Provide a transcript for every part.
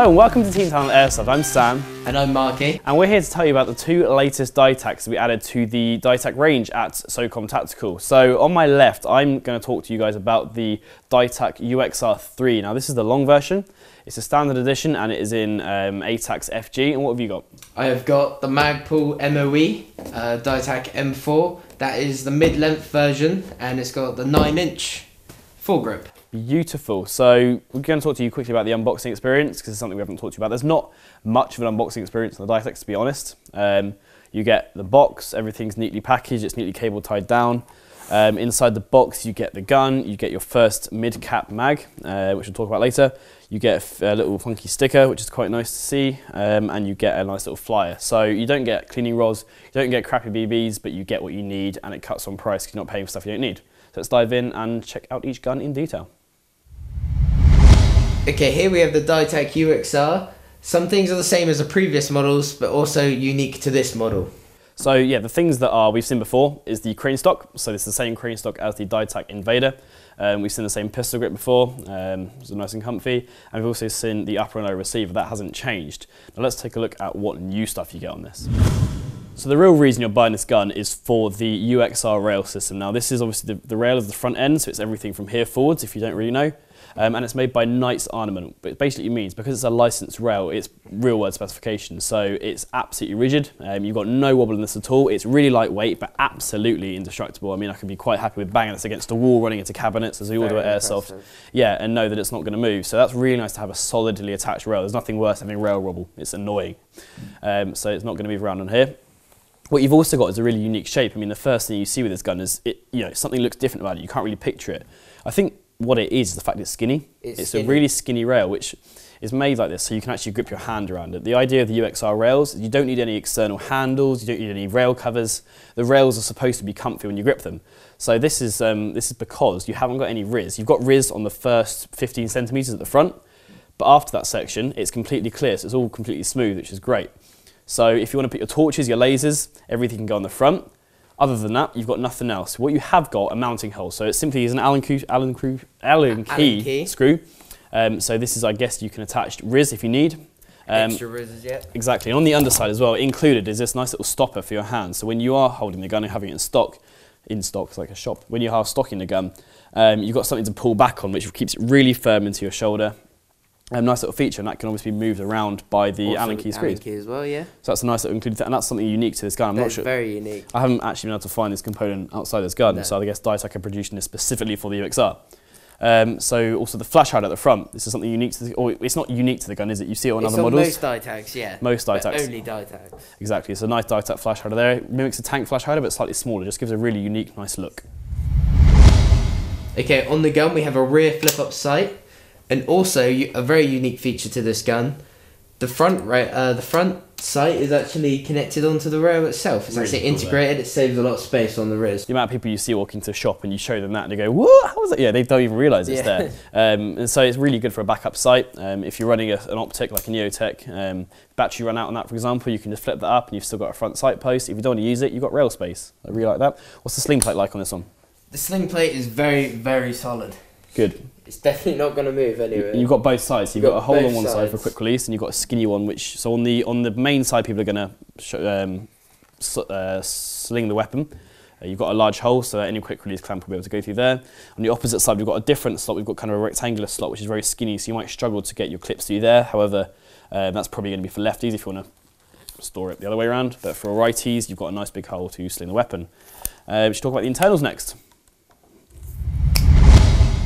Hello and welcome to Team Talon Airsoft. I'm Sam. And I'm Marky. And we're here to tell you about the two latest Dytacs that we added to the Dytac range at SOCOM Tactical. So on my left, I'm going to talk to you guys about the Dytac UXR 3. Now this is the long version. It's a standard edition and it is in ATAC's FG. And what have you got? I have got the Magpul MOE Dytac M4. That is the mid-length version and it's got the 9-inch foregrip. Beautiful. So we're going to talk to you quickly about the unboxing experience because it's something we haven't talked to you about. There's not much of an unboxing experience on the Dytacs, to be honest. You get the box, everything's neatly packaged, it's neatly cable tied down. Inside the box you get the gun, you get your first mid-cap mag, which we'll talk about later. You get a little funky sticker, which is quite nice to see, and you get a nice little flyer. So you don't get cleaning rods, you don't get crappy BBs, but you get what you need and it cuts on price because you're not paying for stuff you don't need. So let's dive in and check out each gun in detail. Okay, here we have the Dytac UXR. Some things are the same as the previous models, but also unique to this model. So yeah, the things that we've seen before is the crane stock. So it's the same crane stock as the Dytac Invader. We've seen the same pistol grip before, it's nice and comfy. And we've also seen the upper and lower receiver, that hasn't changed. Now let's take a look at what new stuff you get on this. So the real reason you're buying this gun is for the UXR rail system. Now this is obviously the rail is the front end, so it's everything from here forwards, if you don't really know. And it's made by Knight's Armament, but it basically means because it's a licensed rail, it's real world specification, so it's absolutely rigid. You've got no wobble in this at all. It's really lightweight, but absolutely indestructible. I mean, I could be quite happy with banging this against a wall, running into cabinets, as we all do at Airsoft. Yeah, and know that it's not going to move. So that's really nice to have a solidly attached rail. There's nothing worse than having rail wobble. It's annoying. So it's not going to move around on here. What you've also got is a really unique shape. I mean, the first thing you see with this gun is something looks different about it. You can't really picture it. I think what it is the fact it's skinny. It's skinny. A really skinny rail, which is made like this so you can actually grip your hand around it. The idea of the UXR rails is you don't need any external handles, you don't need any rail covers. The rails are supposed to be comfy when you grip them. So this is because you haven't got any Riz. You've got Riz on the first 15 centimetres at the front, but after that section, it's completely clear, so it's all completely smooth, which is great. So if you want to put your torches, your lasers, everything can go on the front. Other than that, you've got nothing else. What you have got are mounting holes. So it simply is an Allen key screw. So this is, I guess, you can attach Riz if you need. Extra Riz, yeah. Exactly. And on the underside as well, included is this nice little stopper for your hand. So when you are holding the gun and having it in stock, it's like a shop. When you are stocking the gun, you've got something to pull back on, which keeps it really firm into your shoulder. Nice little feature, and that can obviously be moved around by the Allen key screws. Allen key as well, yeah. So that's a nice little included, and that's something unique to this gun. I'm not sure. Very unique. I haven't actually been able to find this component outside this gun, so I guess Dytac are producing this specifically for the UXR. So also the flash hider at the front. This is something unique to or it's not unique to the gun, is it? You see it on other models. Most Dytacs, yeah. Most Dytacs. But only Dytacs. Exactly. It's a nice Dytac flash hider there. It mimics a tank flash hider, but slightly smaller. Just gives a really unique, nice look. Okay, on the gun we have a rear flip-up sight. And also, a very unique feature to this gun, the front sight is actually connected onto the rail itself. It's actually integrated. It saves a lot of space on the Riz. The amount of people you see walking to a shop and you show them that and they go, "What? How was it?" Yeah, they don't even realise it's there. And so it's really good for a backup sight. If you're running an optic like a Neotech, battery run out on that, for example, you can just flip that up and you've still got a front sight post. If you don't want to use it, you've got rail space. I really like that. What's the sling plate like on this one? The sling plate is very, very solid. Good. It's definitely not going to move anywhere. You've got both sides. You've got a hole on one side for a quick release, and you've got a skinny one. So on the main side, people are going to sling the weapon. You've got a large hole, so that any quick release clamp will be able to go through there. On the opposite side, we've got a different slot. We've got kind of a rectangular slot, which is very skinny, so you might struggle to get your clips through there. However, that's probably going to be for lefties if you want to store it the other way around. But for righties, you've got a nice big hole to sling the weapon. We should talk about the internals next.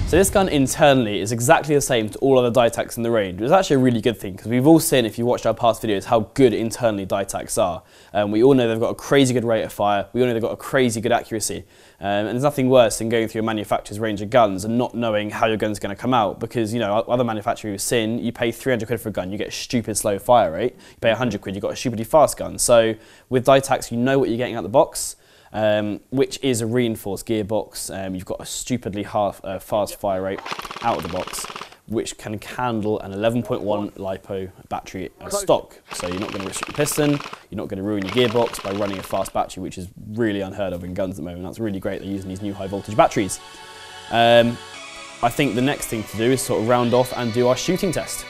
So this gun internally is exactly the same to all other Dytacs in the range. It's actually a really good thing because we've all seen, if you watched our past videos, how good internally Dytacs are. We all know they've got a crazy good rate of fire. We all know they've got a crazy good accuracy. And there's nothing worse than going through a manufacturer's range of guns and not knowing how your gun's going to come out because, other manufacturers we've seen, you pay 300 quid for a gun, you get a stupid slow fire rate. You pay 100 quid, you've got a stupidly fast gun. So with Dytacs, you know what you're getting out the box. Which is a reinforced gearbox. You've got a stupidly fast fire rate out of the box, which can handle an 11.1 LiPo battery stock. So you're not going to restrict your piston, you're not going to ruin your gearbox by running a fast battery, which is really unheard of in guns at the moment. That's really great, they're using these new high voltage batteries. I think the next thing to do is sort of round off and do our shooting test.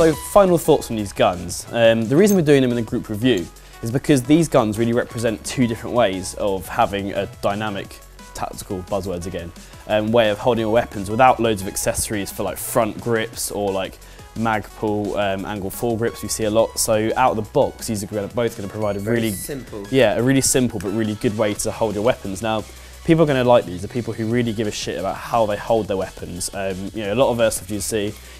So final thoughts on these guns. The reason we're doing them in a group review is because these guns really represent two different ways of having a dynamic, tactical buzzwords again, way of holding your weapons without loads of accessories for like front grips or like mag pull, angle fall grips we see a lot. So out of the box, these are both going to provide a really simple, a really simple but really good way to hold your weapons. Now, people are going to like these. The people who really give a shit about how they hold their weapons. You know, a lot of Airsoft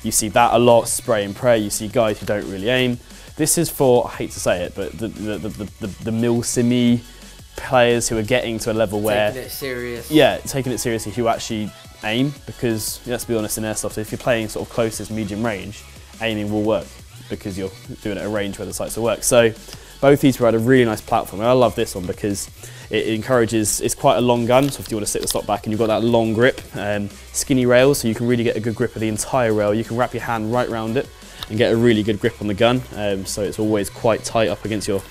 you see that a lot, spray and pray. You see guys who don't really aim. This is for, I hate to say it, but the mil-simmy players who are getting to a level where taking it serious. Yeah, taking it seriously, who actually aim, because let's be honest, in Airsoft, if you're playing sort of closest medium range, aiming will work because you're doing it at a range where the sights will work. So both these provide a really nice platform, and I love this one because it encourages, it's quite a long gun, so if you want to sit the stock back and you've got that long grip, skinny rails, so you can really get a good grip of the entire rail. You can wrap your hand right around it and get a really good grip on the gun, so it's always quite tight up against your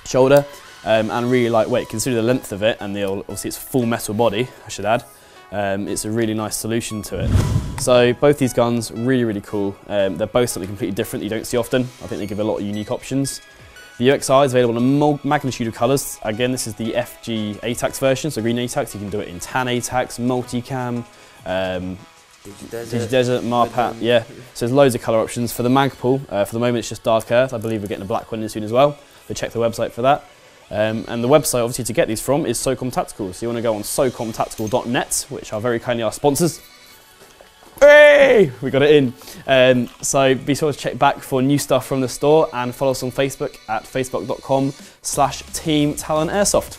shoulder, and really lightweight. Consider the length of it, and obviously it's a full metal body, I should add. It's a really nice solution to it. So both these guns, really, really cool. They're both something completely different that you don't see often. I think they give a lot of unique options. The UXR is available in a magnitude of colours. Again, this is the FG ATAX version, so green ATAX. You can do it in tan ATAX, multicam, Desert, Marpat, yeah. So there's loads of colour options. For the mag pull, for the moment it's just Dark Earth. I believe we're getting a black one in soon as well. So check the website for that. And the website, obviously, to get these from is SOCOM Tactical. So you want to go on socomtactical.net, which are very kindly our sponsors. Hey! We got it in. So be sure to check back for new stuff from the store and follow us on Facebook at facebook.com/Team Talon Airsoft.